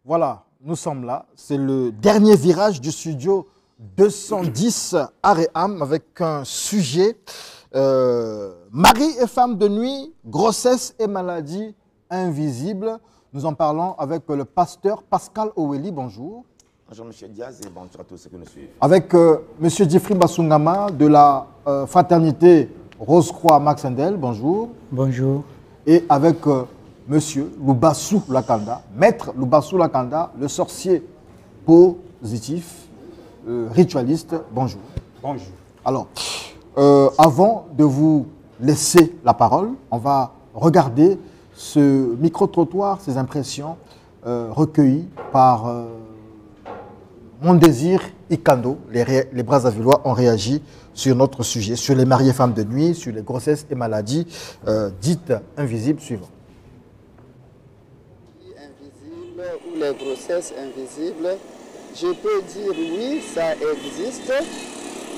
Voilà, nous sommes là. C'est le dernier virage du studio 210 Aréam avec un sujet mari et femme de nuit, grossesse et maladie invisible. Nous en parlons avec le pasteur Pascal Oweli. Bonjour. Bonjour M. Diaz et bonjour à tous ceux qui nous suivent. Avec M. Jeffrey Basungama de la fraternité Rose-Croix Max Endel. Bonjour. Bonjour. Et avec Monsieur Lubassou Lakanda, maître Lubassou Lakanda, le sorcier positif, ritualiste. Bonjour. Bonjour. Alors, avant de vous laisser la parole, on va regarder ce micro-trottoir, ces impressions recueillies par Mon Désir Ikando. Les Brazzavillois ont réagi sur notre sujet, sur les mariés femmes de nuit, sur les grossesses et maladies dites invisibles suivantes. Invisibles ou les grossesses invisibles, je peux dire oui, ça existe,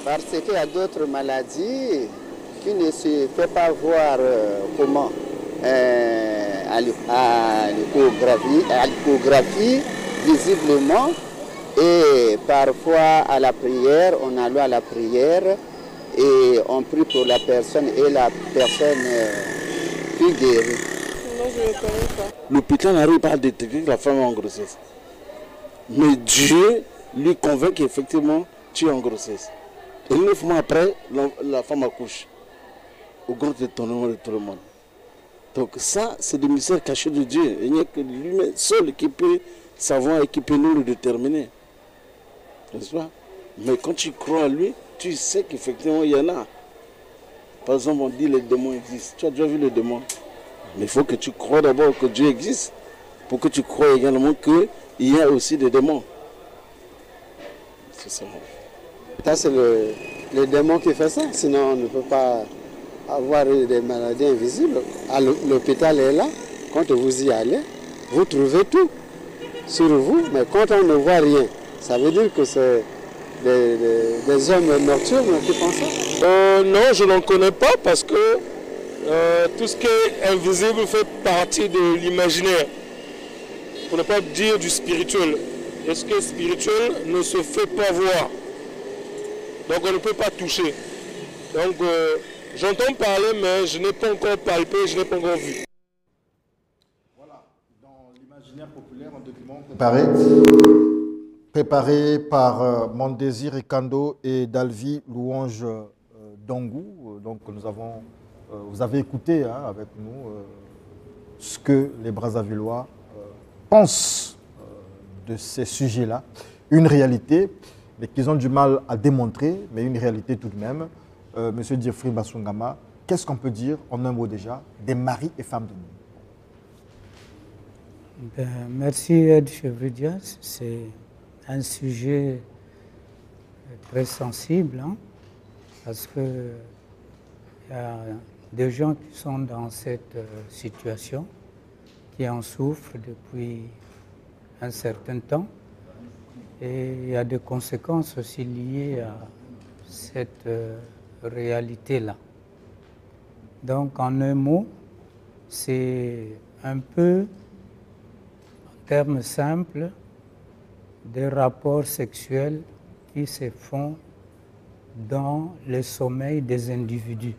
parce qu'il y a d'autres maladies qui ne se fait pas voir à l'échographie visiblement, et parfois à la prière, on alloue à la prière et on prie pour la personne et la personne fut guérie. Non, je ne connais pas. L'hôpital n'arrive pas à détecter que la femme est en grossesse. Mais Dieu lui convainc qu'effectivement tu es en grossesse. Et 9 mois après, la femme accouche. Au grand étonnement de tout le monde. Donc ça, c'est le mystère caché de Dieu. Il n'y a que lui seul qui peut savoir et qui peut nous le déterminer. N'est-ce pas? Mais quand tu crois à lui, tu sais qu'effectivement il y en a. Par exemple, on dit les démons existent. Tu as déjà vu les démons? Mais il faut que tu crois d'abord que Dieu existe, pour que tu crois également qu'il y a aussi des démons. C'est ça. Ça, c'est le démon qui fait ça. Sinon, on ne peut pas avoir des maladies invisibles. L'hôpital est là. Quand vous y allez, vous trouvez tout sur vous. Mais quand on ne voit rien, ça veut dire que c'est des hommes nocturnes qui font ça? Non, je n'en connais pas parce que tout ce qui est invisible fait partie de l'imaginaire. Pour ne pas dire du spirituel. Et ce qui est spirituel ne se fait pas voir. Donc on ne peut pas toucher. Donc j'entends parler, mais je n'ai pas encore palpé, je n'ai pas encore vu. Voilà, dans l'imaginaire populaire, un document préparé par Mon Désir Ikando et Dalvi Louange Dongou. Donc vous avez écouté avec nous ce que les Brazzavillois pensent de ces sujets-là. Une réalité, mais qu'ils ont du mal à démontrer, mais une réalité tout de même. Monsieur Jeffrey Basungama, qu'est-ce qu'on peut dire, en un mot déjà, des maris et femmes de nuit? Merci Ed Chevridias. C'est un sujet très sensible, parce que il y a des gens qui sont dans cette situation, qui en souffrent depuis un certain temps, et il y a des conséquences aussi liées à cette réalité-là. Donc en un mot, c'est un peu, en termes simples, des rapports sexuels qui se font dans le sommeil des individus,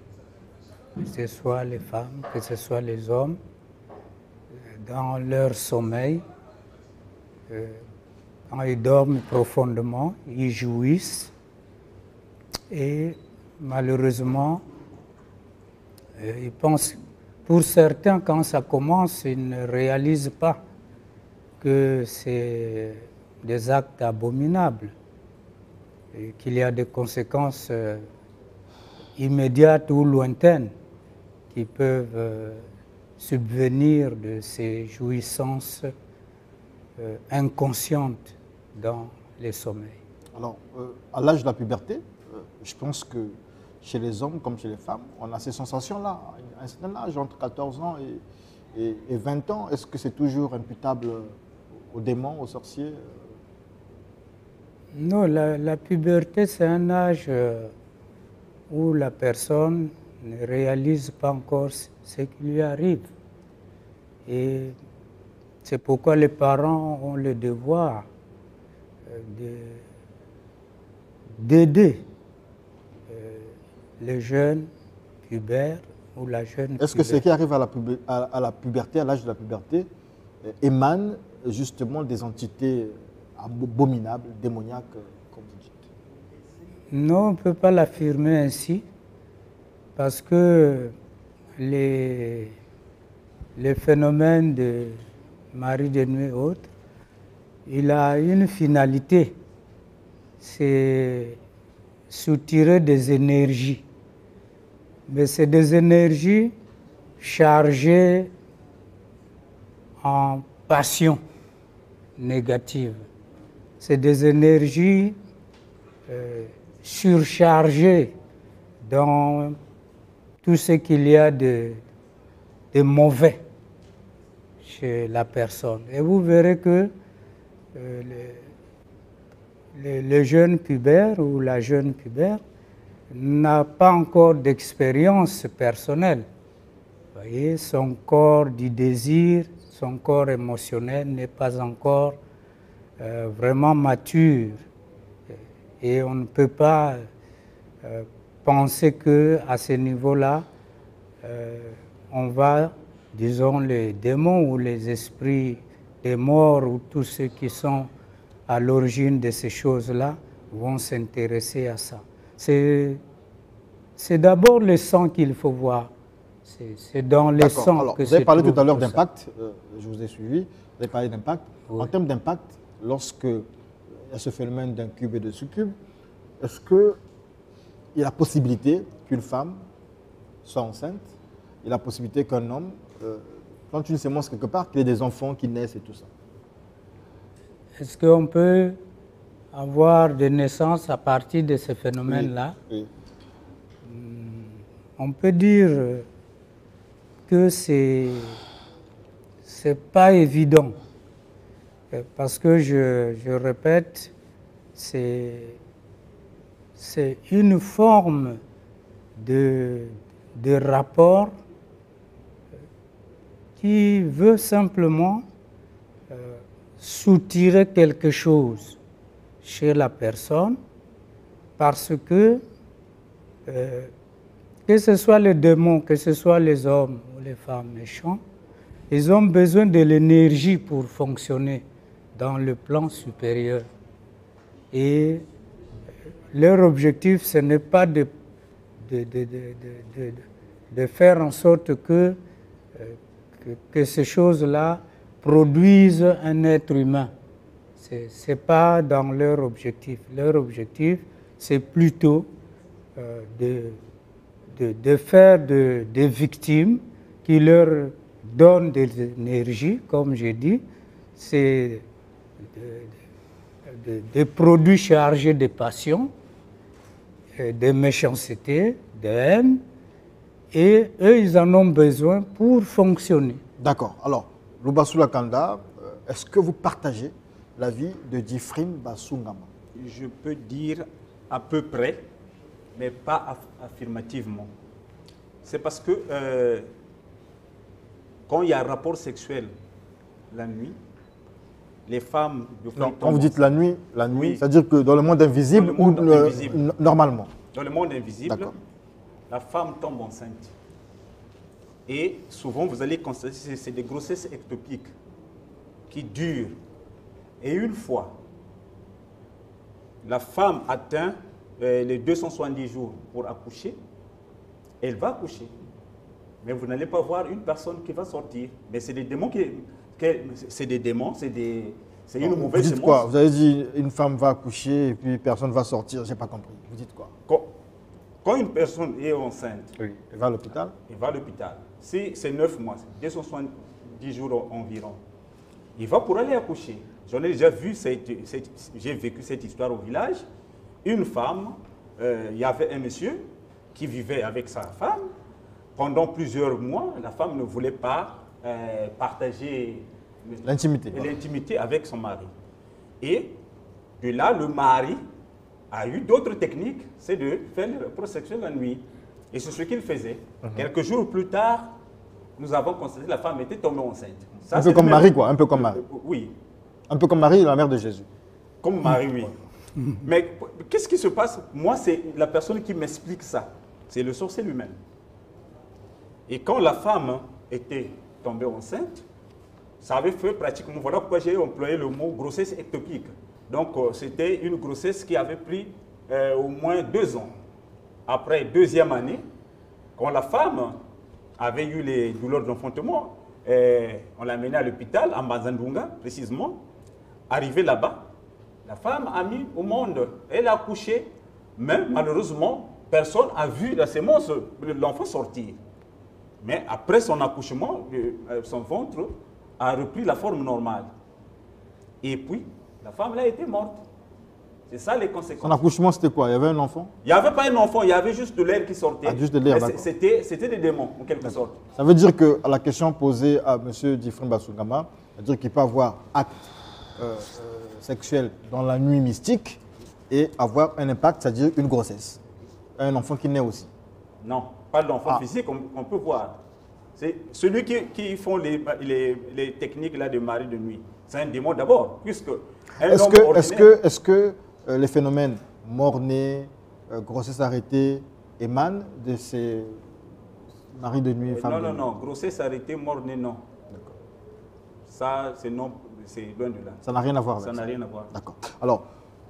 que ce soit les femmes, que ce soit les hommes, dans leur sommeil. Quand ils dorment profondément, ils jouissent et malheureusement, ils pensent, pour certains, quand ça commence, ils ne réalisent pas que c'est des actes abominables et qu'il y a des conséquences immédiates ou lointaines qui peuvent subvenir de ces jouissances inconscientes dans les sommeils. Alors, à l'âge de la puberté, je pense que chez les hommes comme chez les femmes, on a ces sensations-là. À un certain âge, entre 14 ans et 20 ans, est-ce que c'est toujours imputable aux démons, aux sorciers? Non, la puberté, c'est un âge où la personne ne réalise pas encore ce qui lui arrive. Et C'est pourquoi les parents ont le devoir d'aider les jeunes pubères ou la jeune Est-ce que ce qui arrive à la puberté, à l'âge de la puberté, émane justement des entités abominables, démoniaques, comme vous dites? Non, on ne peut pas l'affirmer ainsi, parce que les phénomènes de mari de nuit et autres, il a une finalité, c'est soutirer des énergies. Mais c'est des énergies chargées en passion négative. C'est des énergies surchargées dans tout ce qu'il y a de mauvais chez la personne. Et vous verrez que le jeune pubère ou la jeune pubère n'a pas encore d'expérience personnelle. Vous voyez, son corps du désir, son corps émotionnel n'est pas encore vraiment mature. Et on ne peut pas penser qu'à ce niveau-là, on va, disons, les démons ou les esprits des morts ou tous ceux qui sont à l'origine de ces choses-là vont s'intéresser à ça. C'est d'abord le sang qu'il faut voir. C'est dans le sang. Alors, que vous avez parlé tout à l'heure tout ça. d'impact, je vous ai suivi, vous avez parlé d'impact. Oui. En termes d'impact, lorsque il y a ce phénomène d'incube et de succube, est-ce qu'il y a la possibilité qu'une femme soit enceinte, il y a la possibilité qu'un homme plante une sémence quelque part, qu'il y ait des enfants qui naissent et tout ça? Est-ce qu'on peut avoir des naissances à partir de ce phénomène-là? Oui. On peut dire que c'est pas évident, parce que je répète, c'est une forme de rapport qui veut simplement soutirer quelque chose chez la personne, parce que ce soit les démons, que ce soit les hommes ou les femmes méchants, ils ont besoin de l'énergie pour fonctionner dans le plan supérieur. Et leur objectif, ce n'est pas de faire en sorte que ces choses-là produisent un être humain. Ce n'est pas dans leur objectif. Leur objectif, c'est plutôt de faire des victimes qui leur donnent de l'énergie, comme j'ai dit. C'est des produits chargés de passion, de méchanceté, de haine, et eux, ils en ont besoin pour fonctionner. D'accord. Alors, Lubasoula Kanda, est-ce que vous partagez l'avis de Difrim Basungama? Je peux dire à peu près, mais pas affirmativement. C'est parce que quand il y a un rapport sexuel la nuit, les femmes... Non, quand vous dites la nuit, oui. C'est-à-dire que dans le monde invisible Dans le monde invisible. Normalement? Dans le monde invisible, la femme tombe enceinte. Et souvent, vous allez constater que c'est des grossesses ectopiques qui durent. Et une fois, la femme atteint les 270 jours pour accoucher, elle va accoucher. Mais vous n'allez pas voir une personne qui va sortir. Mais c'est des démons c'est des démons, c'est une mauvaise Vous dites semence. quoi? Vous avez dit une femme va accoucher et puis personne ne va sortir. Je n'ai pas compris. Vous dites quoi? Quand une personne est enceinte, elle va à l'hôpital. Il va à l'hôpital. Si c'est 9 mois, 270 jours environ, il va pour aller accoucher. J'en ai déjà vu, j'ai vécu cette histoire au village. Une femme, il y avait un monsieur qui vivait avec sa femme. Pendant plusieurs mois, la femme ne voulait pas partager l'intimité avec son mari. Et de là, le mari a eu d'autres techniques, c'est de faire le rapport sexuel la nuit. Et c'est ce qu'il faisait. Quelques jours plus tard, nous avons constaté que la femme était tombée enceinte. Ça, Un c'est peu comme le Marie, même- quoi. Un peu comme Marie. Oui, Un peu comme Marie, la mère de Jésus. comme Marie, oui. Mais qu'est-ce qui se passe? Moi, c'est la personne qui m'explique ça. C'est le sorcier lui-même. Et quand la femme était tombée enceinte, ça avait fait pratiquement, voilà pourquoi j'ai employé le mot grossesse ectopique. Donc, c'était une grossesse qui avait pris au moins 2 ans. Après, 2e année, quand la femme avait eu les douleurs d'enfantement, on l'a menée à l'hôpital, à Mazandunga, précisément. Arrivée là-bas, la femme a mis au monde. Elle a accouché, mais malheureusement, personne n'a vu la sémence, l'enfant sortir. Mais après son accouchement, son ventre a repris la forme normale. Et puis, la femme là a été morte. C'est ça les Son conséquences. accouchement, c'était quoi? Il y avait un enfant? Il n'y avait pas un enfant, il y avait juste de l'air qui sortait. Ah, juste de l'air, Mais d'accord. c'était des démons, en quelque sorte. Ça veut dire que à la question posée à M. Diffrin Basungama, c'est-à-dire qu'il peut avoir acte sexuel dans la nuit mystique et avoir un impact, c'est-à-dire une grossesse. Un enfant qui naît aussi. Non, pas de l'enfant Ah. physique, on peut voir. C'est celui qui font les techniques là de mari de nuit. C'est un démon d'abord, puisque un Est-ce homme que, ordinaire- les phénomènes mort-né, grossesse arrêtée émanent de ces maris de nuit et femmes Non, de non, nuit? non, grossesse arrêtée, mort-né, non. Ça, c'est non, c'est loin de là. Ça n'a rien à voir avec Ça ça. n'a rien à voir. D'accord. Alors,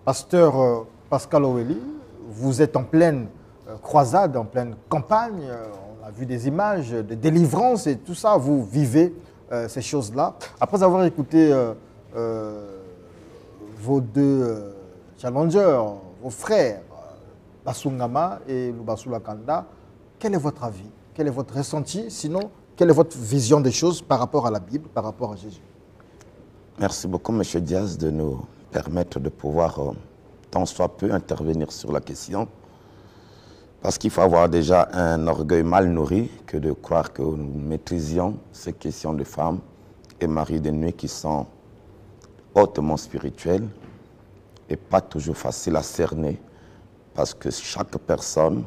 pasteur Pascal Oweli, vous êtes en pleine croisade, en pleine campagne. On a vu des images de délivrance et tout ça. Vous vivez ces choses-là. Après avoir écouté vos deux challengers, vos frères, Basungama et Lubasula Kanda, quel est votre avis? Quel est votre ressenti? Sinon, quelle est votre vision des choses par rapport à la Bible, par rapport à Jésus? Merci beaucoup, M. Diaz, de nous permettre de pouvoir, tant soit peu, intervenir sur la question. Parce qu'il faut avoir déjà un orgueil mal nourri que de croire que nous maîtrisions ces questions de femmes et maris de nuit qui sont hautement spirituelles et pas toujours faciles à cerner parce que chaque personne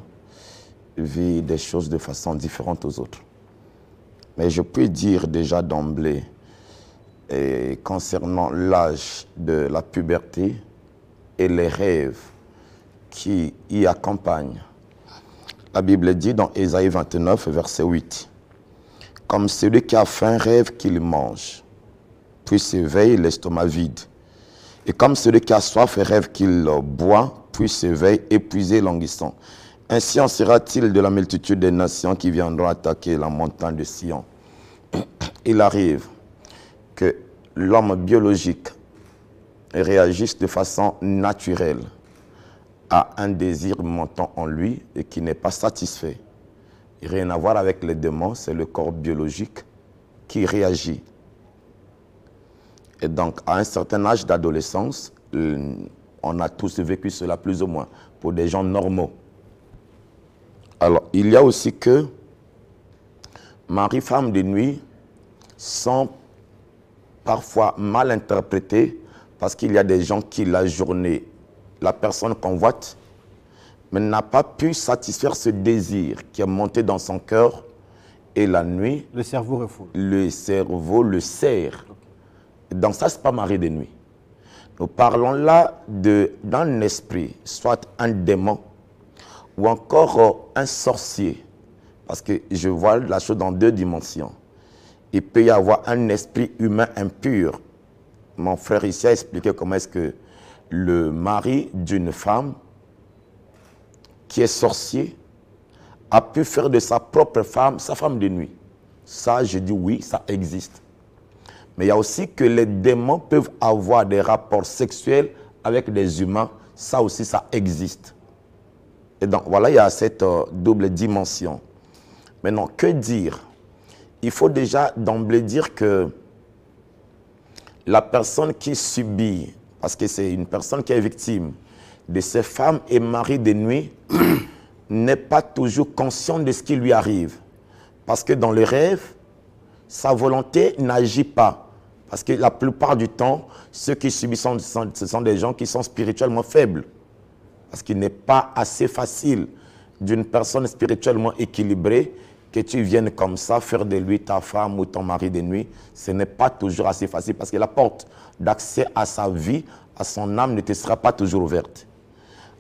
vit des choses de façon différente aux autres. Mais je peux dire déjà d'emblée, et concernant l'âge de la puberté et les rêves qui y accompagnent. La Bible dit dans Ésaïe 29, verset 8, « Comme celui qui a faim rêve qu'il mange, puis s'éveille l'estomac vide. Et comme celui qui a soif rêve qu'il boit, puis s'éveille épuisé languissant. Ainsi en sera-t-il de la multitude des nations qui viendront attaquer la montagne de Sion. » Il arrive que l'homme biologique réagisse de façon naturelle à un désir montant en lui et qui n'est pas satisfait. Rien à voir avec les démons, c'est le corps biologique qui réagit. Et donc, à un certain âge d'adolescence, on a tous vécu cela plus ou moins, pour des gens normaux. Alors, il y a aussi que mari, femme de nuit sont parfois mal interprétés parce qu'il y a des gens qui, la journée, la personne convoite, mais n'a pas pu satisfaire ce désir qui est monté dans son cœur et la nuit, Le cerveau refoule. le cerveau le serre. Donc ça, ce n'est pas mari de nuit. Nous parlons là d'un esprit, soit un démon ou encore un sorcier. Parce que je vois la chose dans 2 dimensions. Il peut y avoir un esprit humain impur. Mon frère ici a expliqué comment est-ce que le mari d'une femme qui est sorcier a pu faire de sa propre femme sa femme de nuit. Ça, je dis oui, ça existe. Mais il y a aussi que les démons peuvent avoir des rapports sexuels avec des humains. Ça aussi, ça existe. Et donc, voilà, il y a cette double dimension. Maintenant, que dire? Il faut déjà d'emblée dire que la personne qui subit, parce que c'est une personne qui est victime de ces femmes et maris de nuit, n'est pas toujours conscient de ce qui lui arrive. Parce que dans le rêve, sa volonté n'agit pas. Parce que la plupart du temps, ceux qui subissent, ce sont des gens qui sont spirituellement faibles. Parce qu'il n'est pas assez facile d'une personne spirituellement équilibrée que tu viennes comme ça, faire de lui ta femme ou ton mari de nuit, ce n'est pas toujours assez facile parce que la porte d'accès à sa vie, à son âme ne te sera pas toujours ouverte.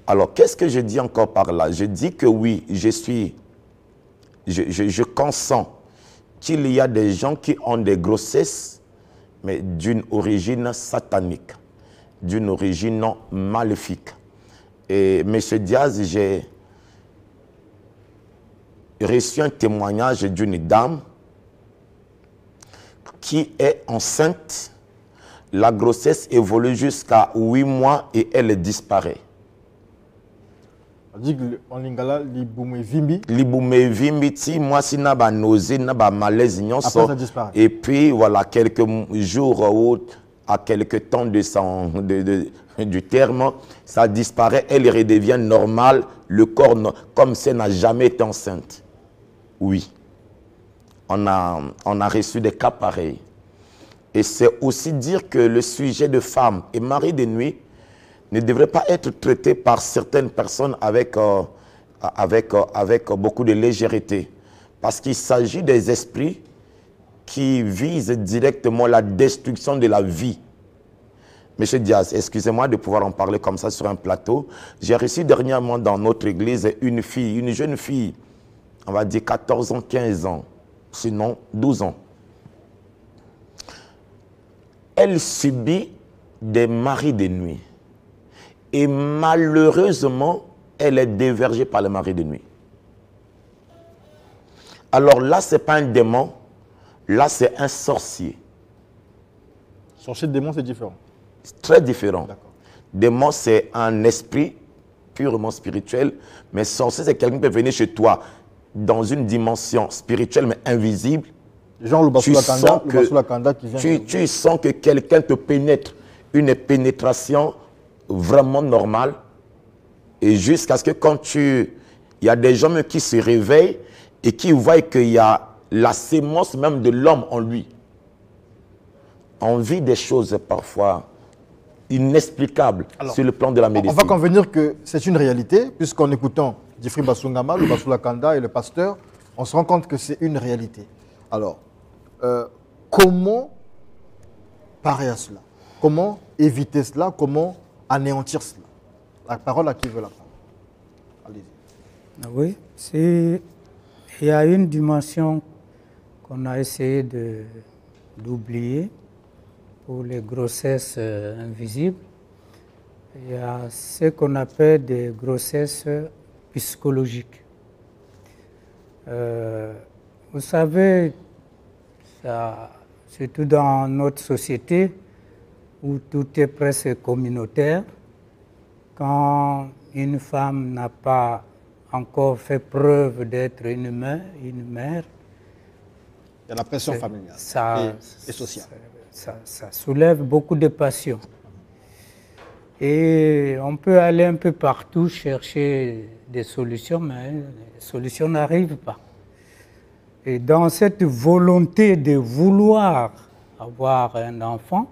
Alors, qu'est-ce que je dis encore par là? Je dis que oui, je consens qu'il y a des gens qui ont des grossesses, mais d'une origine satanique, d'une origine maléfique. Et M. Diaz, j'ai reçu un témoignage d'une dame qui est enceinte. La grossesse évolue jusqu'à 8 mois et elle disparaît. En lingala, libume vimbi. Libume vimbi, ti, moi, si n'a pas nausée, n'a pas malaise, après ça disparaît. Et puis, voilà, quelques jours ou à quelques temps du terme, ça disparaît, elle redevient normale, le corps, comme si elle n'a jamais été enceinte. Oui. On a reçu des cas pareils. Et c'est aussi dire que le sujet de femme et mari de nuit ne devrait pas être traité par certaines personnes avec beaucoup de légèreté. Parce qu'il s'agit des esprits qui visent directement la destruction de la vie. Monsieur Diaz, excusez-moi de pouvoir en parler comme ça sur un plateau. J'ai reçu dernièrement dans notre église une fille, une jeune fille, on va dire 14 ans, 15 ans, sinon 12 ans. Elle subit des maris de nuit. Et malheureusement, elle est dévergée par le mari de nuit. Alors là, ce n'est pas un démon, là, c'est un sorcier. Sorcier, démon, c'est différent. C'est très différent. Démon, c'est un esprit purement spirituel, mais sorcier, c'est quelqu'un qui peut venir chez toi dans une dimension spirituelle, mais invisible. Genre le Bassoula Kanda qui vient. Tu sens que quelqu'un te pénètre, une pénétration vraiment normale, et jusqu'à ce que quand il y a des gens qui se réveillent et qui voient qu'il y a la sémence même de l'homme en lui. On vit des choses parfois inexplicables. Alors, sur le plan de la médecine. On va convenir que c'est une réalité, puisqu'en écoutant Djifri Basungama, le Bassoula Kanda et le pasteur, on se rend compte que c'est une réalité. Alors, comment parer à cela? Comment éviter cela? Comment anéantir cela? La parole à qui veut la parole. Allez-y. Oui, il y a une dimension qu'on a essayé d'oublier pour les grossesses invisibles. Il y a ce qu'on appelle des grossesses psychologiques. Vous savez, surtout dans notre société, où tout est presque communautaire, quand une femme n'a pas encore fait preuve d'être une mère, il y a la pression familiale et sociale. Ça soulève beaucoup de passions. Et on peut aller un peu partout chercher des solutions, mais les solutions n'arrivent pas. Et dans cette volonté de vouloir avoir un enfant,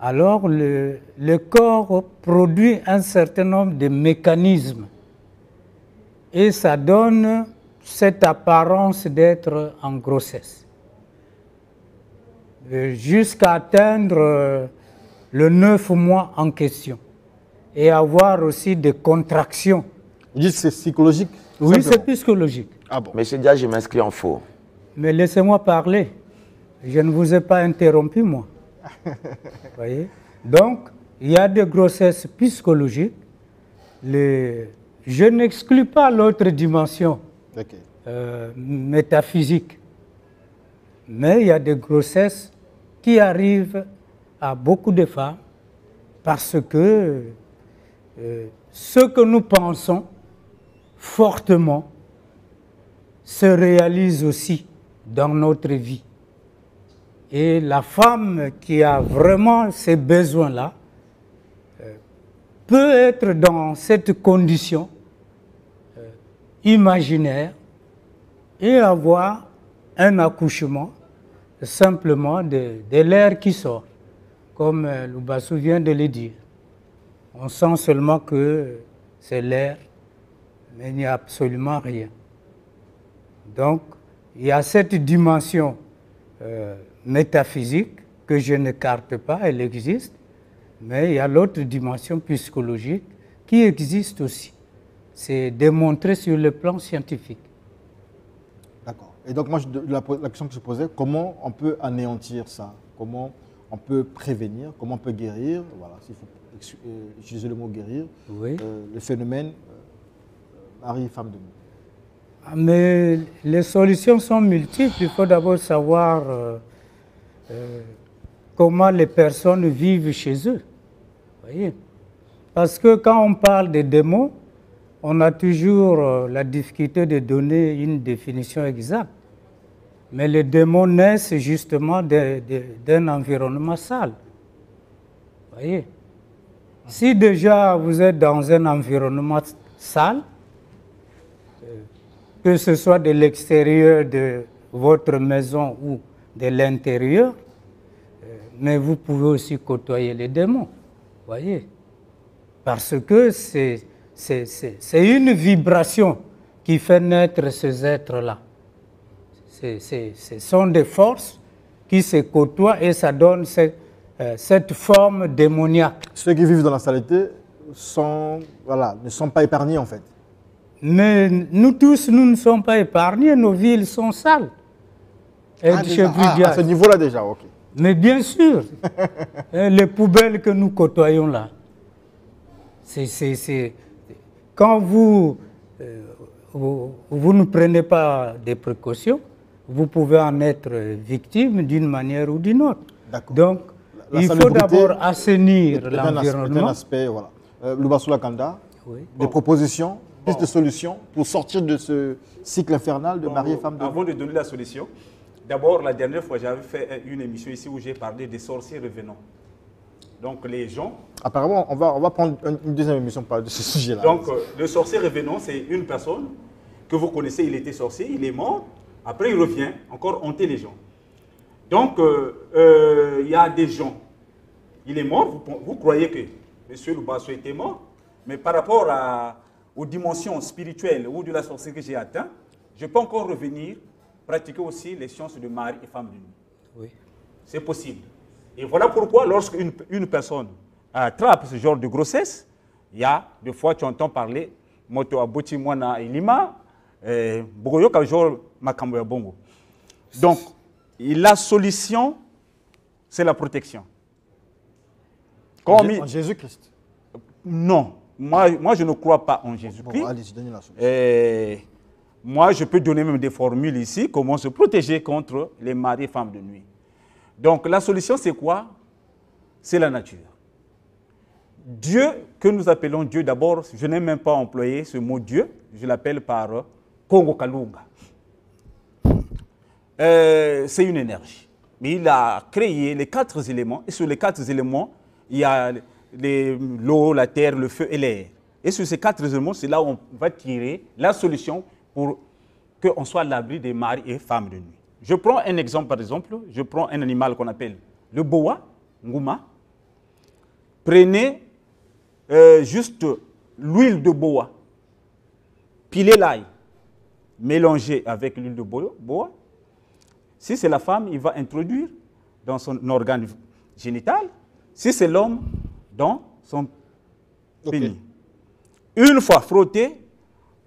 alors le corps produit un certain nombre de mécanismes et ça donne cette apparence d'être en grossesse. Jusqu'à atteindre le 9 mois en question et avoir aussi des contractions. Vous dites que c'est psychologique? Oui, c'est psychologique. Ah bon. Monsieur Dia, je m'inscris en faux. Mais laissez-moi parler. Je ne vous ai pas interrompu, moi. Voyez? Donc, il y a des grossesses psychologiques. Je n'exclus pas l'autre dimension métaphysique. Mais il y a des grossesses qui arrivent à beaucoup de femmes parce que ce que nous pensons fortement se réalise aussi dans notre vie. Et la femme qui a vraiment ces besoins-là peut être dans cette condition imaginaire et avoir un accouchement simplement de l'air qui sort, comme Loubassou vient de le dire. On sent seulement que c'est l'air, mais il n'y a absolument rien. Donc, il y a cette dimension métaphysique que je n'écarte pas, elle existe, mais il y a l'autre dimension psychologique qui existe aussi. C'est démontré sur le plan scientifique. D'accord. Et donc, moi, la question que je posais, comment on peut anéantir ça? Comment on peut prévenir? Comment on peut guérir? Voilà, s'il faut utiliser le mot guérir. Oui. Le phénomène mari, femme de nuit. Mais les solutions sont multiples. Il faut d'abord savoir comment les personnes vivent chez eux. Voyez? Parce que quand on parle des démons, on a toujours la difficulté de donner une définition exacte. Mais les démons naissent justement d'un environnement sale. Voyez? Si déjà vous êtes dans un environnement sale, que ce soit de l'extérieur de votre maison ou de l'intérieur, mais vous pouvez aussi côtoyer les démons, voyez, parce que c'est une vibration qui fait naître ces êtres-là. Ce sont des forces qui se côtoient et ça donne cette forme démoniaque. Ceux qui vivent dans la saleté ne sont pas épargnés en fait. Mais nous tous, nous ne sommes pas épargnés, nos villes sont sales. À ce niveau-là déjà, ok. Mais bien sûr, les poubelles que nous côtoyons là, quand vous ne prenez pas des précautions, vous pouvez en être victime d'une manière ou d'une autre. Donc, il faut d'abord assainir l'environnement. C'est un aspect, voilà. Loubasoula Kanda, des propositions, de solutions pour sortir de ce cycle infernal de mari et femme de nuit. Avant de donner la solution, d'abord, la dernière fois, j'avais fait une émission ici où j'ai parlé des sorciers revenants. Donc, les gens... Apparemment, on va prendre une deuxième émission pour parler de ce sujet-là. Donc, le sorcier revenant, c'est une personne que vous connaissez, il était sorcier, il est mort, après il revient, encore hanter les gens. Donc, il y a des gens, il est mort, vous croyez que M. Loubasso était mort, mais par rapport aux dimensions spirituelles ou de la sorcellerie que j'ai atteint, je peux encore revenir pratiquer aussi les sciences de mari et femme de nuit. Oui. C'est possible. Et voilà pourquoi, lorsqu'une personne attrape ce genre de grossesse, il y a des fois tu entends parler moto aboti mwana ilima bogoyo ka jour makambo ya bongo. Donc la solution c'est la protection. En Jésus-Christ. Non, moi je ne crois pas en Jésus-Christ. Bon, allez, donnez la solution. Moi je peux donner même des formules ici comment se protéger contre les maris et femmes de nuit. Donc la solution c'est quoi? C'est la nature. Dieu, que nous appelons Dieu, d'abord, je n'ai même pas employé ce mot Dieu, je l'appelle par Kongo Kalunga. C'est une énergie. Mais il a créé les 4 éléments, et sur les 4 éléments, il y a l'eau, la terre, le feu et l'air. Et sur ces 4 éléments, c'est là où on va tirer la solution pour qu'on soit à l'abri des maris et femmes de nuit. Je prends un exemple, par exemple, je prends un animal qu'on appelle le boa, ngouma. Prenez juste l'huile de boa, pilez l'ail, mélangez avec l'huile de boa. Si c'est la femme, il va introduire dans son organe génital. Si c'est l'homme, dans son pénis. Une fois frotté,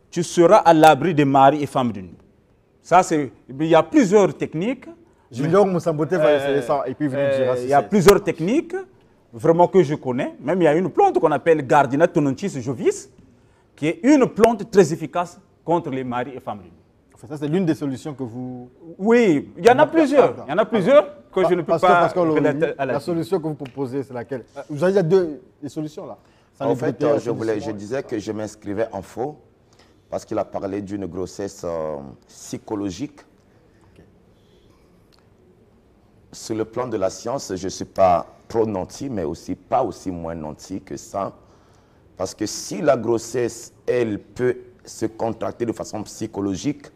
tu seras à l'abri des maris et femmes de nuit. Ça, il y a plusieurs techniques. Julien Moussamboté va essayer ça et puis venir dire il y a plusieurs techniques vraiment que je connais. Même il y a une plante qu'on appelle Gardenia tonensis jovis, qui est une plante très efficace contre les maris et femmes de nuit. Ça, c'est l'une des solutions que vous... Oui, il y en a plusieurs. Il y en a plusieurs que je ne peux pas... La solution que vous proposez, c'est laquelle? Vous avez deux solutions là. En fait, je disais que je m'inscrivais en faux parce qu'il a parlé d'une grossesse psychologique. Okay. Sur le plan de la science, je ne suis pas trop nanti, mais aussi pas aussi moins nanti que ça. Parce que si la grossesse, elle peut se contracter de façon psychologique,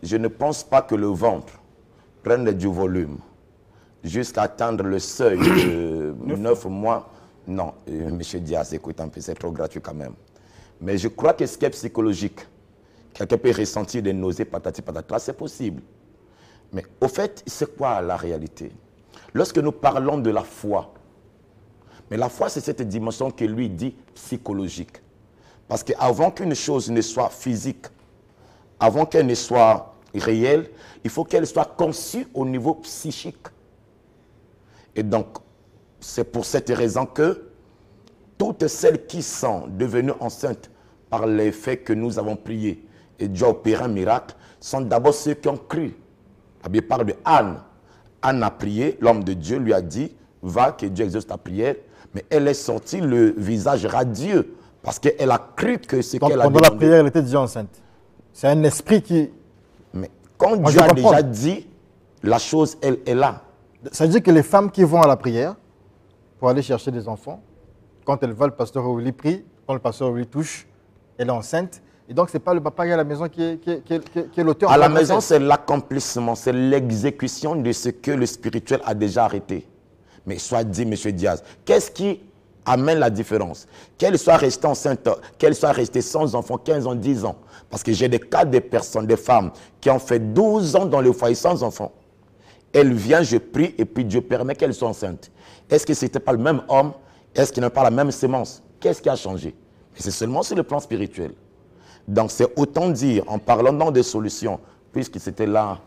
je ne pense pas que le ventre prenne du volume jusqu'à atteindre le seuil de 9 mois. Non, M. Diaz, écoute un peu, c'est trop gratuit quand même. Mais je crois que ce qui est psychologique, quelqu'un peut ressentir des nausées, patati patata, c'est possible. Mais au fait, c'est quoi la réalité? Lorsque nous parlons de la foi, mais la foi, c'est cette dimension que lui dit psychologique. Parce qu'avant qu'une chose ne soit physique, avant qu'elle ne soit réelle, il faut qu'elle soit conçue au niveau psychique. Et donc, c'est pour cette raison que toutes celles qui sont devenues enceintes par les faits que nous avons priés et Dieu a opéré un miracle, sont d'abord ceux qui ont cru. La Bible parle de Anne. Anne a prié, l'homme de Dieu lui a dit, va que Dieu exauce ta prière. Mais elle est sortie le visage radieux parce qu'elle a cru que ce qu'elle a demandé. Pendant la prière, elle était déjà enceinte. C'est un esprit qui... Mais quand Dieu a déjà dit, la chose, elle est là. Ça veut dire que les femmes qui vont à la prière pour aller chercher des enfants, quand elles voient le pasteur Willy prie, quand le pasteur Willy touche, elle est enceinte. Et donc, ce n'est pas le papa qui est à la maison qui est l'auteur. À la maison, c'est l'accomplissement, c'est l'exécution de ce que le spirituel a déjà arrêté. Mais soit dit, M. Diaz, qu'est-ce qui amène la différence? Qu'elle soit restée enceinte, qu'elle soit restée sans enfant, 15 ans, 10 ans. Parce que j'ai des cas de personnes, des femmes, qui ont fait 12 ans dans le foyer sans enfant. Elle vient, je prie, et puis Dieu permet qu'elle soit enceinte. Est-ce que ce n'était pas le même homme? Est-ce qu'il n'a pas la même sémence? Qu'est-ce qui a changé? Mais c'est seulement sur le plan spirituel. Donc c'est autant dire, en parlant dans des solutions, puisque c'était là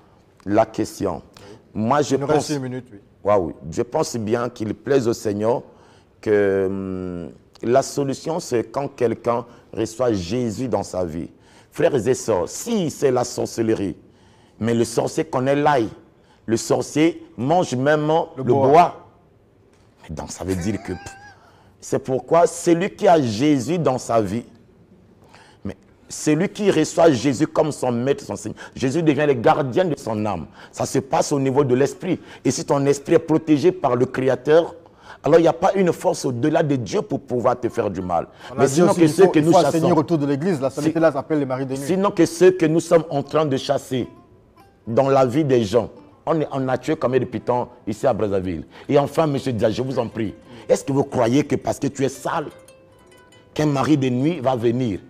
la question. Moi, je pense... Reste une minute, oui. Oui, je pense bien qu'il plaise au Seigneur que la solution, c'est quand quelqu'un reçoit Jésus dans sa vie. Frères et sœurs, si c'est la sorcellerie, mais le sorcier connaît l'ail, le sorcier mange même le bois. Donc ça veut dire que c'est pourquoi celui qui a Jésus dans sa vie, mais celui qui reçoit Jésus comme son maître, son Seigneur, Jésus devient le gardien de son âme. Ça se passe au niveau de l'esprit. Et si ton esprit est protégé par le Créateur, alors il n'y a pas une force au-delà de Dieu pour pouvoir te faire du mal. Mais sinon que ceux que nous chassons autour de l'église, la saleté là s'appelle les maris de nuit. Sinon que ceux que nous sommes en train de chasser dans la vie des gens, on a tué combien de pitons ici à Brazzaville. Et enfin, M. Diaz, je vous en prie, est-ce que vous croyez que parce que tu es sale, qu'un mari de nuit va venir?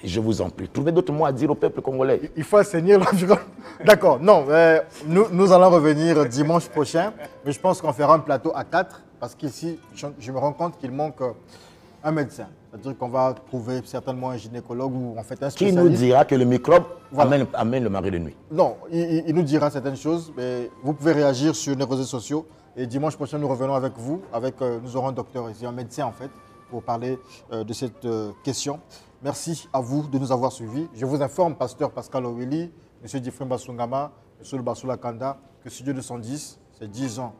Je vous en prie, trouvez d'autres mots à dire au peuple congolais. Il faut assainir l'environnement. D'accord, non, nous allons revenir dimanche prochain, mais je pense qu'on fera un plateau à 4, parce qu'ici, je me rends compte qu'il manque un médecin. C'est-à-dire qu'on va trouver certainement un gynécologue ou en fait un spécialiste. Qui nous dira que le microbe amène le mari de nuit? Non, il nous dira certaines choses, mais vous pouvez réagir sur les réseaux sociaux. Et dimanche prochain, nous revenons avec vous. Nous aurons un docteur ici, un médecin en fait, pour parler de cette question. Merci à vous de nous avoir suivis. Je vous informe, pasteur Pascal Oweli, M. Difrim Basungama, M. Basula Kanda, que Studio 210, c'est 10 ans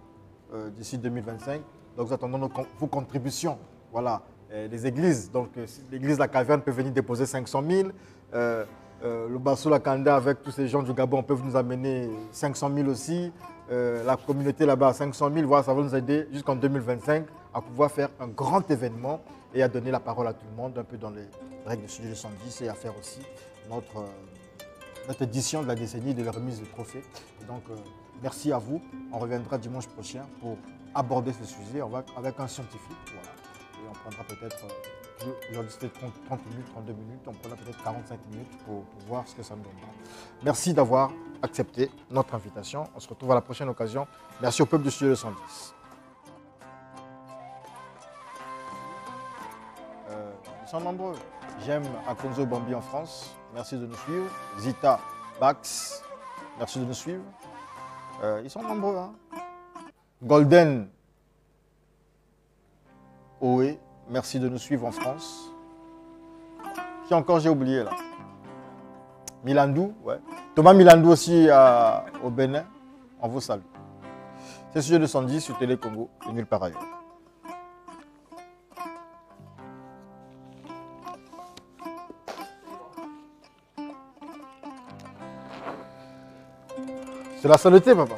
d'ici 2025. Donc nous attendons vos contributions. Voilà. Les églises, donc l'église de la Caverne peut venir déposer 500 000. Le Basula Kanda avec tous ces gens du Gabon peuvent nous amener 500 000 aussi. La communauté là-bas, 500 000, voilà, ça va nous aider jusqu'en 2025 à pouvoir faire un grand événement et à donner la parole à tout le monde, un peu dans les règles de Studio 210 et à faire aussi notre édition de la décennie de la remise de trophées. Donc, merci à vous. On reviendra dimanche prochain pour aborder ce sujet avec un scientifique. Voilà. Et on prendra peut-être, aujourd'hui c'était 30 minutes, 32 minutes, on prendra peut-être 45 minutes pour voir ce que ça nous donnera. Merci d'avoir accepté notre invitation. On se retrouve à la prochaine occasion. Merci au peuple du Studio 210. Ils sont nombreux. J'aime Akonzo Bambi en France. Merci de nous suivre. Zita Bax, merci de nous suivre. Ils sont nombreux. Hein? Golden Oé, merci de nous suivre en France. Qui encore j'ai oublié là? Milandou, ouais. Thomas Milandou aussi au Bénin. On vous salue. C'est Studio 210 sur Télé Congo et nulle part ailleurs. C'est la saleté, papa.